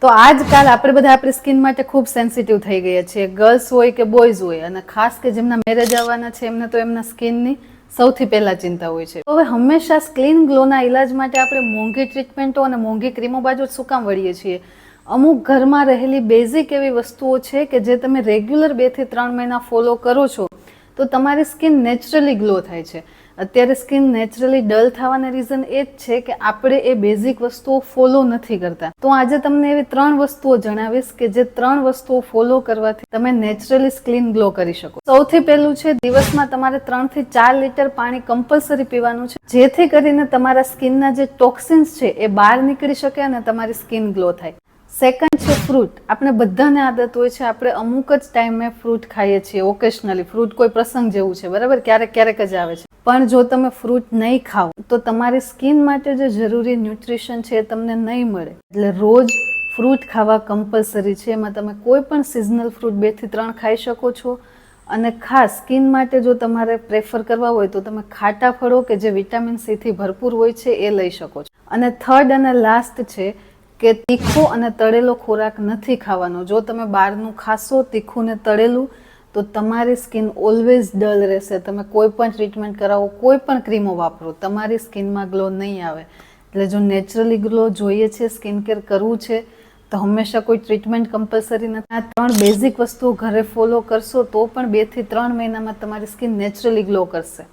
તો આજકાલ આપણે બધા આપણી સ્કિન માટે ખૂબ સેન્સિટિવ થઈ ગયા છીએ, ગર્લ્સ હોય કે બોયઝ હોય, અને ખાસ કે જેમના મેરેજ આવવાના છે એમને તો એમના સ્કિનની સૌથી પહેલા ચિંતા હોય છે. તો હવે હંમેશા સ્કિન ગ્લોના ઇલાજ માટે આપણે મોંઘી ટ્રીટમેન્ટો અને મોંઘી ક્રીમો બાજુ શું કામ વળીએ છીએ? અમુક ઘરમાં રહેલી બેઝિક એવી વસ્તુઓ છે કે જે તમે રેગ્યુલર 2 થી 3 મહિના ફોલો કરો છો તો તમારી સ્કિન નેચરલી ગ્લો થાય છે. અત્યારે સ્કિન નેચરલી ડલ થવાના રીઝન એ જ છે કે આપણે એ બેઝિક વસ્તુઓ ફોલો નથી કરતા. તો આજે તમને એવી 3 વસ્તુઓ જણાવીશ કે જે 3 વસ્તુઓ ફોલો કરવાથી તમે નેચરલી સ્કિન ગ્લો કરી શકો. સૌથી પહેલું છે, દિવસમાં તમારે 3 થી 4 લીટર પાણી કમ્પલસરી પીવાનું છે, જેથી કરીને તમારા સ્કિનના જે ટોક્સિન્સ છે એ બહાર નીકળી શકે અને તમારી સ્કિન ગ્લો થાય. સેકન્ડ છે ફ્રૂટ. આપણે બધાને આદત હોય છે, આપણે અમુક જ ટાઈમે ફ્રૂટ ખાઈએ છીએ, ઓકેશનલી. ફ્રૂટ કોઈ પ્રસંગ જેવું છે, બરાબર, ક્યારેક ક્યારેક જ આવે છે. પણ જો તમે ફ્રૂટ નહીં ખાઓ તો તમારી સ્કિન માટે જે જરૂરી ન્યુટ્રિશન છે એ તમને નહીં મળે. એટલે રોજ ફ્રૂટ ખાવા કમ્પલસરી છે. એમાં તમે કોઈ પણ સિઝનલ ફ્રૂટ 2 થી 3 ખાઈ શકો છો. અને ખાસ સ્કિન માટે જો તમારે પ્રેફર કરવા હોય તો તમે ખાટા ફળો કે જે વિટામિન સી થી ભરપૂર હોય છે એ લઈ શકો છો. અને થર્ડ અને લાસ્ટ છે કે તીખો અને તળેલો ખોરાક નથી ખાવાનો. જો તમે બહારનું ખાશો તીખું ને તળેલું તો તમારી સ્કિન ઓલવેઝ ડલ રહેશે. તમે કોઈ પણ ટ્રીટમેન્ટ કરાવો, કોઈ પણ ક્રીમો વાપરો, તમારી સ્કિનમાં ગ્લો નહીં આવે. એટલે જો નેચરલી ગ્લો જોઈએ છે, સ્કિન કેર કરવું છે, તો હંમેશા કોઈ ટ્રીટમેન્ટ કમ્પલસરી નથી. આ 3 બેઝિક વસ્તુઓ ઘરે ફોલો કરશો તો પણ 2 થી 3 મહિનામાં તમારી સ્કિન નેચરલી ગ્લો કરશે.